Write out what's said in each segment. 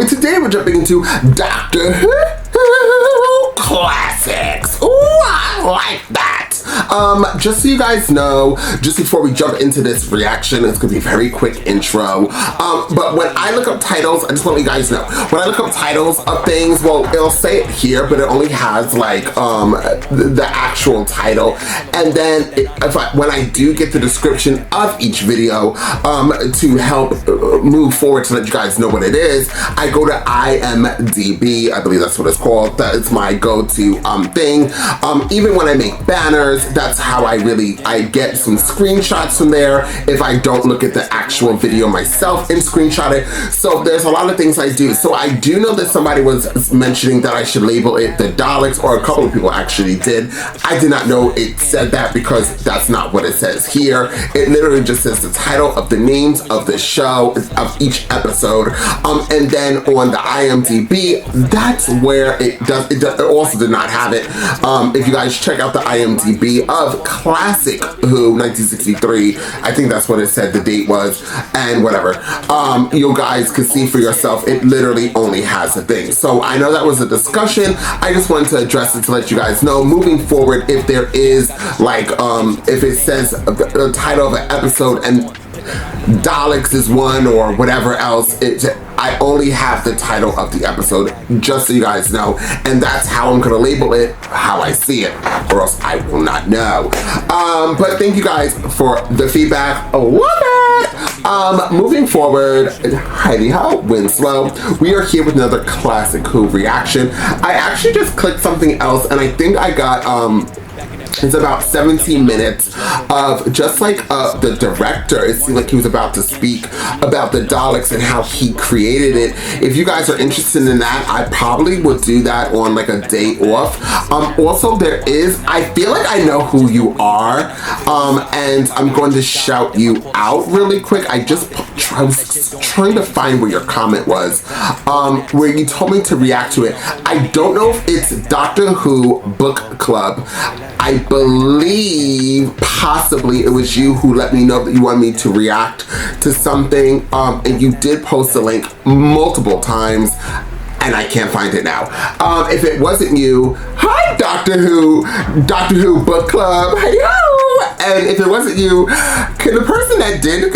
where today we're jumping into Doctor Who Classics. Ooh, I like that. Just so you guys know, just before we jump into this reaction, it's gonna be a very quick intro. But when I look up titles, I just want you guys to know, when I look up titles of things, well, it'll say it here, but it only has like the actual title. And then when I do get the description of each video to help move forward to let you guys know what it is, I go to IMDb. I believe that's what it's called. That is my go-to thing. Even when I make banners, that's how I get some screenshots from there if I don't look at the actual video myself and screenshot it. So there's a lot of things I do. So I do know that somebody was mentioning that I should label it the Daleks, or a couple of people actually did. I did not know it said that because that's not what it says here. It literally just says the title of the names of the show, of each episode. And then on the IMDb, that's where it does. It also did not have it. If you guys check out the IMDb of Classic Who 1963, I think that's what it said the date was, and whatever. You guys can see for yourself, it literally only has a thing. So I know that was a discussion. I just wanted to address it to let you guys know, moving forward, if there is like, if it says the title of an episode and Daleks is one or whatever else, I only have the title of the episode, just so you guys know, and that's how I'm gonna label it, how I see it, or else I will not know. But thank you guys for the feedback. I love it. Moving forward, Heidi Ho, Winslow, we are here with another Classic Who reaction. I actually just clicked something else, and I think I got it's about 17 minutes of just like the director. It seemed like he was about to speak about the Daleks and how he created it. If you guys are interested in that, I probably would do that on like a day off. Also, I feel like I know who you are, and I'm going to shout you out really quick. I was trying to find where your comment was, where you told me to react to it. I don't know if it's Doctor Who Book Club. I believe possibly it was you who let me know that you wanted me to react to something, and you did post a link multiple times, and I can't find it now. If it wasn't you, hi Doctor Who Book Club, hey yo! And if it wasn't you, can the person that did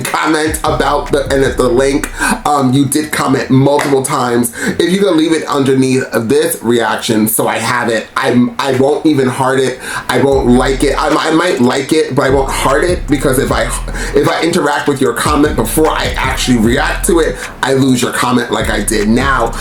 comment about the link, you did comment multiple times. If you can leave it underneath of this reaction so I have it, I won't even heart it. I won't like it. I might like it, but I won't heart it, because if I interact with your comment before I actually react to it, I lose your comment like I did now.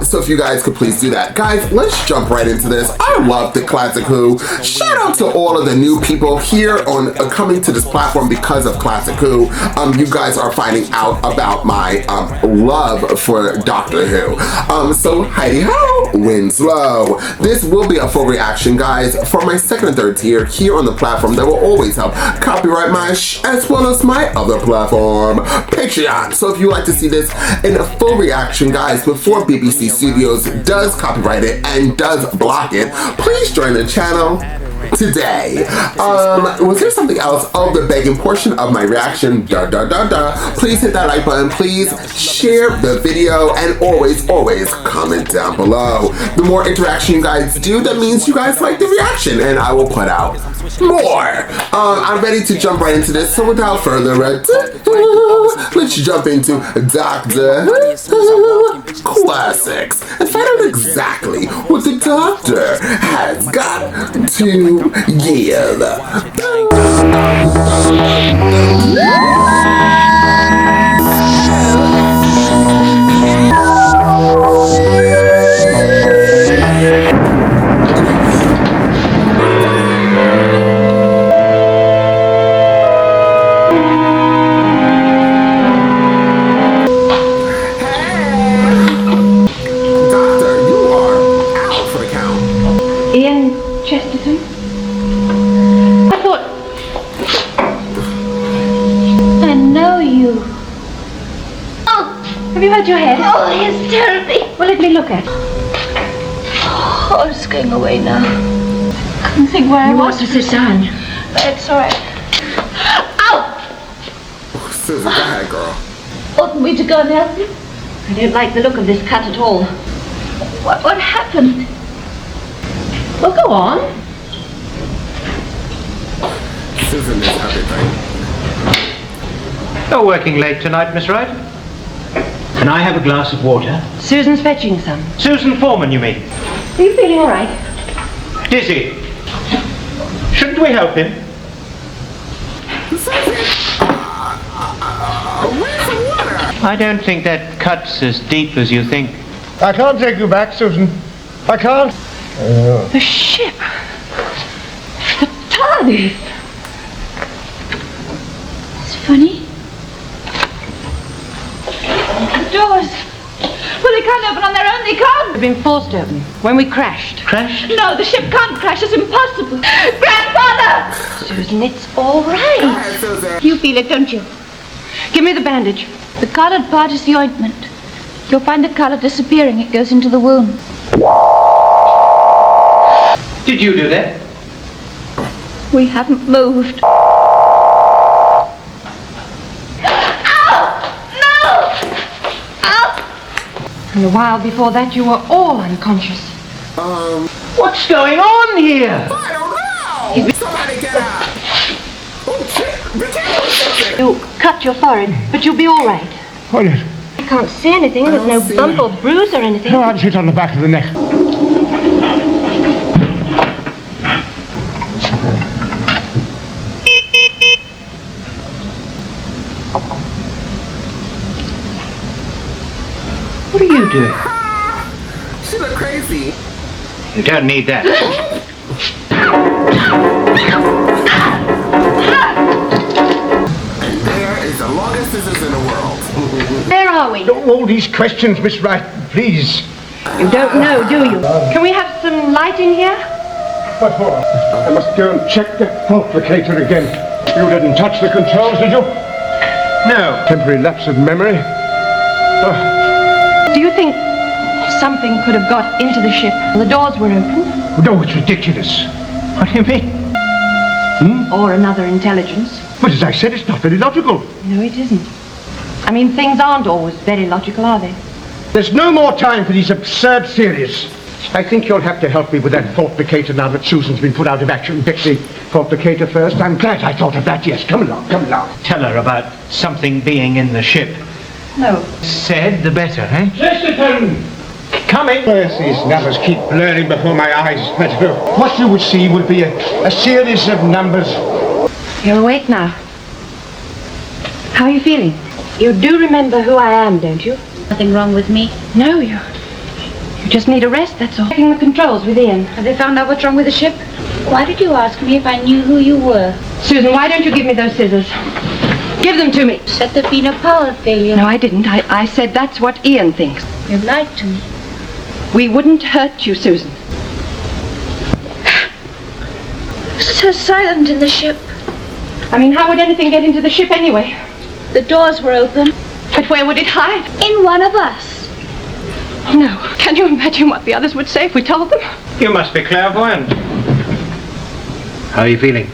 So if you guys could please do that. Guys, let's jump right into this. I love the Classic Who. Shout out to all of the new people here on coming to this platform because of Classic Who. You guys are finding out about my love for Doctor Who. So Heidi Ho, Winslow. This will be a full reaction, guys, for my second and third tier here on the platform that will always help copyright my as well as my other platform, Patreon. So if you like to see this in a full reaction, guys, before BBC Studios does copyright it and does block it, please join the channel today. Was there something else? Oh, the begging portion of my reaction. Please hit that like button. Please share the video, and always comment down below. The more interaction you guys do, that means you guys like the reaction, and I will put out more. I'm ready to jump right into this, so without further ado, let's jump into Doctor Who Classics and find out exactly what the Doctor has got to give. Have you hurt your head? Oh, it's terribly. Well, let me look at it. Oh, it's going away now. I couldn't think where I was. You want to sit down? It's all right. Ow! Susan, go ahead, girl. Oughtn't we to go and help you? I don't like the look of this cut at all. What happened? Well, go on. Susan is everything. You're working late tonight, Miss Wright. Can I have a glass of water? Susan's fetching some. Susan Foreman, you mean? Are you feeling all right? Dizzy. Shouldn't we help him? Where's the water? I don't think that cut's as deep as you think. I can't take you back, Susan. I can't. The ship. The TARDIS. It's funny. The doors. Well, they can't open on their own. They can't. They've been forced open when we crashed. Crashed? No, the ship can't crash. It's impossible. Grandfather! Susan, it's all right. Go ahead, Susan. You feel it, don't you? Give me the bandage. The colored part is the ointment. You'll find the color disappearing. It goes into the wound. Did you do that? We haven't moved. And a while before that, you were all unconscious. What's going on here? I don't know. Somebody get out. Oh, shit. The camera is You cut your forehead, but you'll be all right. What is it? I can't see anything. There's no see bump or bruise or anything. No, I'd hit on the back of the neck. What are you doing? She look crazy. You don't need that. And there is the longest scissors in the world. Where are we? Don't all these questions, Miss Wright, please. You don't know, do you? Can we have some light in here? What for? I must go and check the complicator again. You didn't touch the controls, did you? No. Temporary lapse of memory. Do you think something could have got into the ship? The doors were open. No, it's ridiculous. What do you mean? Or another intelligence. But as I said, it's not very logical. No, it isn't. I mean, things aren't always very logical, are they? There's no more time for these absurd theories. I think you'll have to help me with that fortificator now that Susan's been put out of action. Pick the fortificator first. I'm glad I thought of that. Yes, come along, come along. Tell her about something being in the ship. No. Said the better, eh? Chesterton! Coming. Yes, these numbers keep blurring before my eyes. But what you would see would be a series of numbers. You're awake now. How are you feeling? You do remember who I am, don't you? Nothing wrong with me. No, you just need a rest, that's all. Checking the controls with Ian. Have they found out what's wrong with the ship? Why did you ask me if I knew who you were? Susan, why don't you give me those scissors? Give them to me. Said there'd been a power failure. No, I didn't. I said that's what Ian thinks. You lied to me. We wouldn't hurt you, Susan. So silent in the ship. I mean, how would anything get into the ship anyway? The doors were open. But where would it hide? In one of us. No. Can you imagine what the others would say if we told them? You must be clairvoyant. How are you feeling?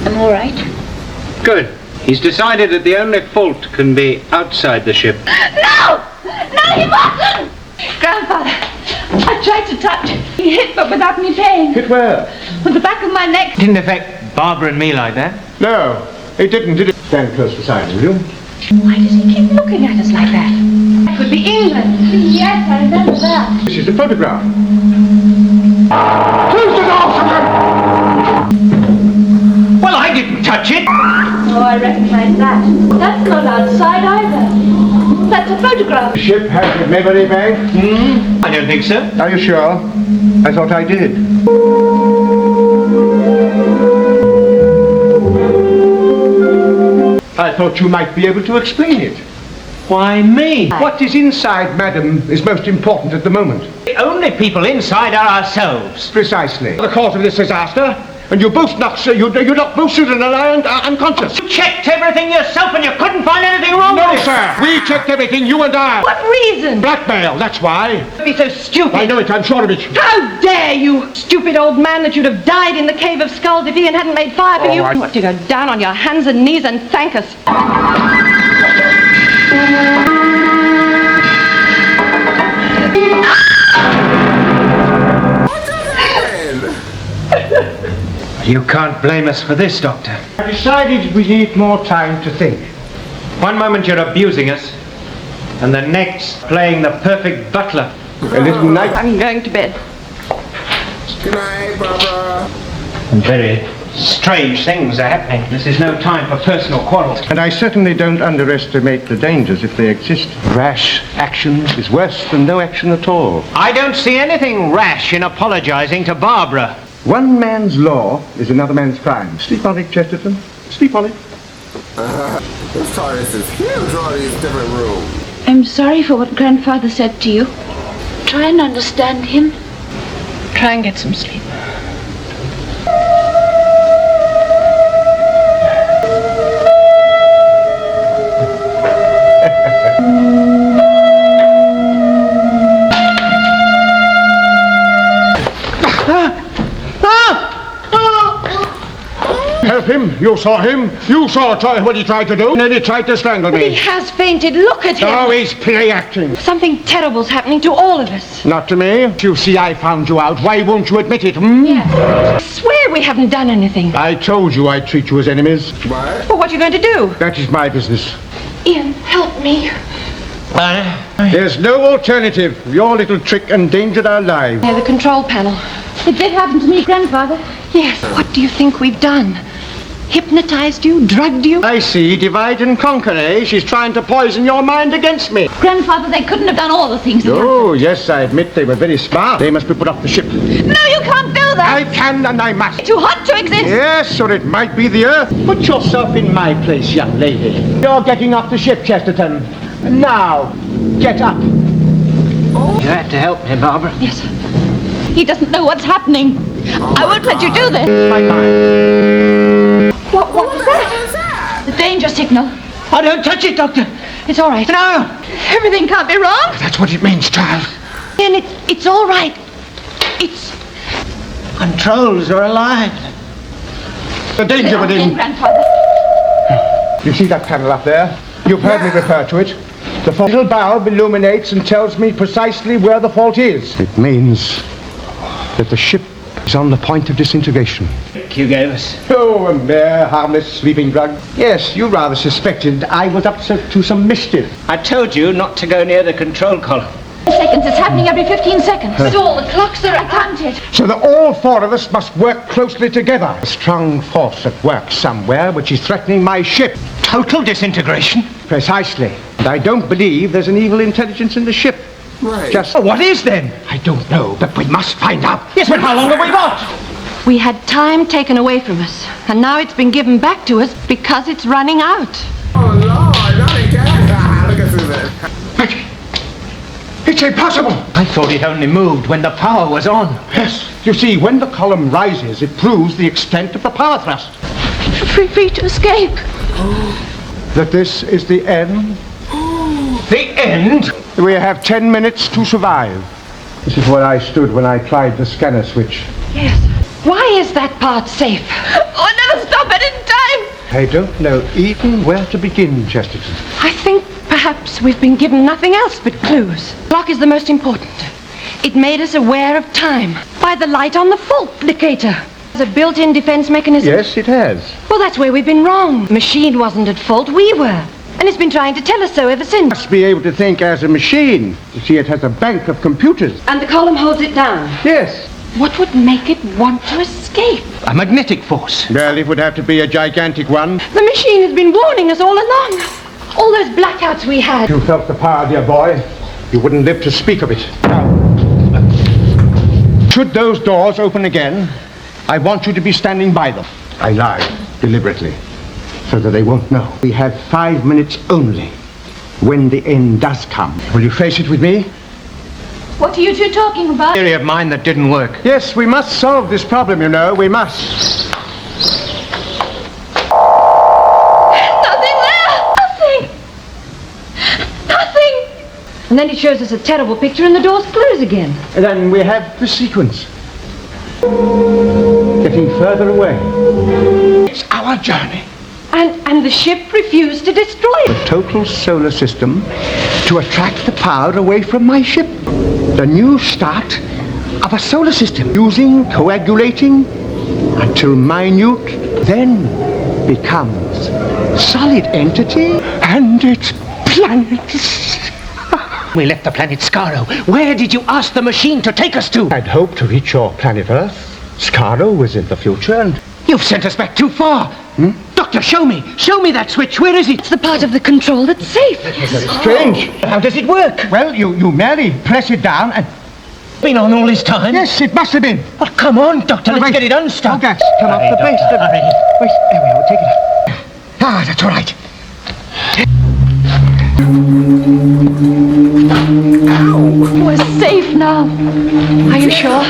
I'm all right. Good. He's decided that the only fault can be outside the ship. No! No, he wasn't! Grandfather, I tried to touch. He hit, but without any pain. Hit where? With the back of my neck. Didn't affect Barbara and me like that. No, it didn't, did it? Stand close beside me, will you? Why does he keep looking at us like that? That could be England. Yes, I remember that. This is a photograph. Close the door, Susan! Well, I didn't touch it. Oh, I recognize that. That's not outside either. That's a photograph. The ship has a memory bank. I don't think so. Are you sure? I thought I did. I thought you might be able to explain it. Why me? What is inside, madam, is most important at the moment. The only people inside are ourselves. Precisely. The cause of this disaster, and you both knocked both Susan and I unconscious. You checked everything yourself and you couldn't find anything wrong No, with it. sir. We checked everything, you and I. What reason? Blackmail, that's why. Don't be so stupid. I know it, I'm sure of it. How dare you, stupid old man, that you'd have died in the Cave of Skulls if Ian hadn't made fire for you. I- You ought to go down on your hands and knees and thank us. You can't blame us for this, Doctor. I decided we need more time to think. One moment you're abusing us, and the next playing the perfect butler. A little night. I'm going to bed. Good night, Barbara. Very strange things are happening. This is no time for personal quarrels. And I certainly don't underestimate the dangers if they exist. Rash action is worse than no action at all. I don't see anything rash in apologizing to Barbara. One man's law is another man's crime. Sleep on it, Chesterton. Sleep on it. This TARDIS is huge, all these different rooms. I'm sorry for what Grandfather said to you. Try and understand him. Try and get some sleep. Help him. You saw him. You saw what he tried to do. And then he tried to strangle He me. has fainted. Look at him. Oh, he's play acting. Something terrible's happening to all of us. Not to me. You see, I found you out. Why won't you admit it, Yes. I swear we haven't done anything. I told you I'd treat you as enemies. What? Well, what are you going to do? That is my business. Ian, help me. There's no alternative. Your little trick endangered our lives. Near the control panel. It did happen to me, Grandfather. Yes. What do you think we've done? Hypnotized you? Drugged you? I see. Divide and conquer, eh? She's trying to poison your mind against me. Grandfather, they couldn't have done all the things that Oh, yes, I admit they were very smart. They must be put off the ship. happened. No, you can't do that. I can and I must. It's too hot to exist. Yes, or it might be the Earth. Put yourself in my place, young lady. You're getting off the ship, Chesterton. Now, get up. You have to help me, Barbara. Yes. He doesn't know what's happening. I won't let you do this. My mind. What was that? The danger signal. Oh, don't touch it, Doctor. It's all right. No. Everything can't be wrong. That's what it means, child. Ian, it's all right. It's... Controls are alive. The danger within. Grandfather. You see that panel up there? You've heard me refer to it. The little bulb illuminates and tells me precisely where the fault is. It means that the ship is on the point of disintegration. You gave us. Oh, a mere harmless sleeping drug. Yes, you rather suspected I was up to some mischief. I told you not to go near the control column. Seconds. It's happening every 15 seconds. But all the clocks are counted. So that all four of us must work closely together. A strong force at work somewhere which is threatening my ship. Total disintegration? Precisely. And I don't believe there's an evil intelligence in the ship. Right. Just... Oh, what is then? I don't know, but we must find out. Yes, but how long have we got? We had time taken away from us, and now it's been given back to us because it's running out. Oh, Lord, not again. Look at Susan. It's impossible. I thought it only moved when the power was on. Yes. You see, when the column rises, it proves the extent of the power thrust. Free to escape. That this is the end. The end? We have 10 minutes to survive. This is where I stood when I tried the scanner switch. Yes. Why is that part safe? Oh, I never stop it in time. I don't know even where to begin, Chesterton. I think perhaps we've been given nothing else but clues. The clock is the most important. It made us aware of time by the light on the fault indicator. There's a built-in defense mechanism. Yes, it has. Well, that's where we've been wrong. The machine wasn't at fault, we were. And it's been trying to tell us so ever since. Must be able to think as a machine. You see, it has a bank of computers. And the column holds it down. Yes. What would make it want to escape? A magnetic force. Well, it would have to be a gigantic one. The machine has been warning us all along. All those blackouts we had. If you felt the power, dear boy, you wouldn't live to speak of it. Now, should those doors open again, I want you to be standing by them. I lied deliberately, so that they won't know. We have 5 minutes only when the end does come. Will you face it with me? What are you two talking about? Theory of mine that didn't work. Yes, we must solve this problem, you know. We must. Nothing there. Nothing. And then it shows us a terrible picture and the doors close again. And then we have the sequence. Getting further away. It's our journey. And the ship refused to destroy it. Total solar system to attract the power away from my ship. The new start of a solar system using, coagulating, until minute, then becomes solid entity and its planets. We left the planet Skaro. Where did you ask the machine to take us to? I'd hoped to reach your planet Earth. Skaro was in the future and... You've sent us back too far. Doctor, show me. Show me that switch. Where is it? It's the part of the control that's safe. Strange. How does it work? Well, you merely press it down and... Been on all this time? Yes, it must have been. Well, come on, Doctor. Let's Wait. get it unstuck. Oh, that's come off the base. Hurry. Wait, there we are. We'll take it out. Ah, that's all right. We're safe now. Are you sure?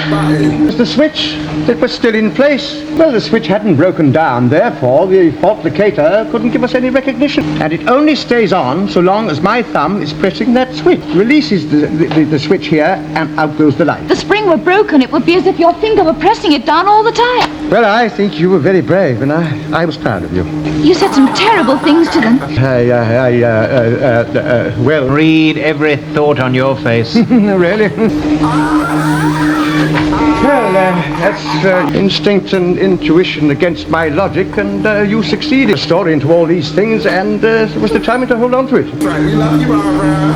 The switch that was still in place. Well, the switch hadn't broken down, therefore the fault locator couldn't give us any recognition. And it only stays on so long as my thumb is pressing that switch. Releases the switch here and out goes the light. If the spring were broken, it would be as if your finger were pressing it down all the time. Well, I think you were very brave and I was proud of you. You said some terrible things to them. Well, Read every thought on your face. really? Well, that's instinct and intuition against my logic, and you succeeded. A story into all these things, and was determined to hold on to it. Right, we love you, Barbara.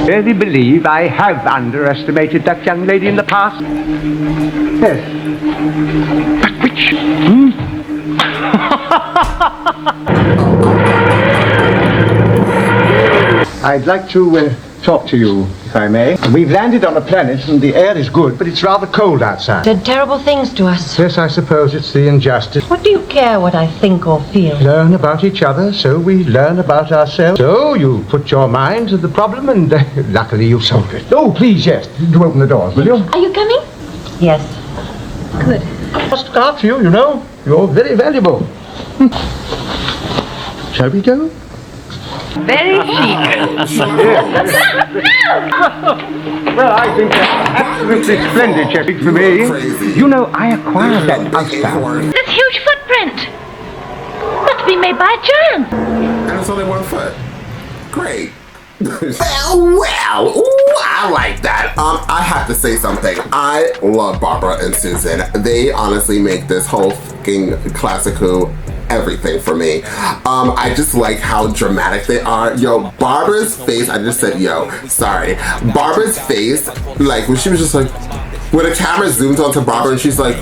Really believe I have underestimated that young lady in the past? Yes. But which? I'd like to talk to you, if I may. We've landed on a planet and the air is good, but it's rather cold outside. Said terrible things to us. Yes, I suppose it's the injustice. What do you care what I think or feel? Learn about each other, so we learn about ourselves. So you put your mind to the problem, and luckily you solved it. Oh, please, yes, do open the doors, will you? Are you coming? Yes. Good. Must look after you, you know. You're very valuable. Shall we go? Very chic. Well, I think that's absolutely splendid, Cheppy, for me. Crazy. You know, I acquired that housebound. This huge footprint. Must be made by a giant. And it's only 1 foot. Great. well, ooh, I like that. I have to say something. I love Barbara and Susan. They honestly make this whole fucking Classic Who everything for me. I just like how dramatic they are. Yo, Barbara's face, I just said yo, sorry. Barbara's face, like when she was just like, when the camera zooms onto Barbara and she's like,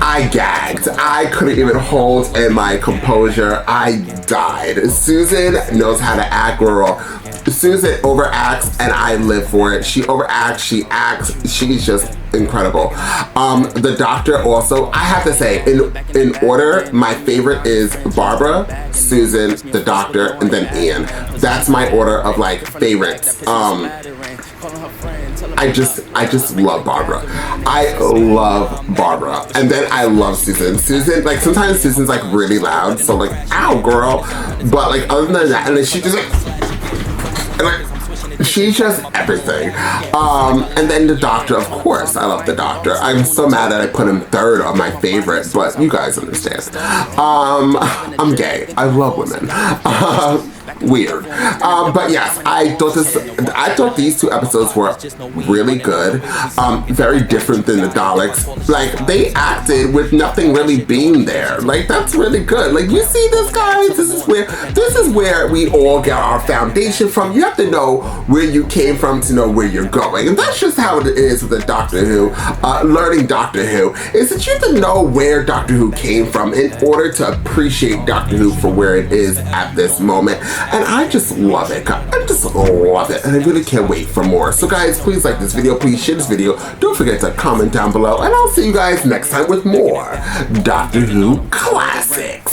I gagged. I couldn't even hold in my composure. I died. Susan knows how to act, girl. Susan overacts and I live for it. She overacts, she acts, she's just incredible. The Doctor also, I have to say, in order, my favorite is Barbara, Susan, the Doctor, and then Ian. That's my order of like favorites. I just love Barbara. I love Barbara. And then I love Susan. Susan, like sometimes Susan's like really loud, so like, ow girl. But like other than that, and then she just like, she's just everything. And then the Doctor, of course, I love the Doctor. I'm so mad that I put him third on my favorite, but you guys understand. I'm gay. I love women. Weird. But yes, I thought these two episodes were really good. Very different than the Daleks. Like, they acted with nothing really being there. Like, that's really good. Like, you see this, guys? This is where we all get our foundation from. You have to know where you came from to know where you're going. And that's just how it is with the Doctor Who. Learning Doctor Who is that you have to know where Doctor Who came from in order to appreciate Doctor Who for where it is at this moment. And I just love it. I just love it. And I really can't wait for more. So guys, please like this video. Please share this video. Don't forget to comment down below. And I'll see you guys next time with more Doctor Who Classics.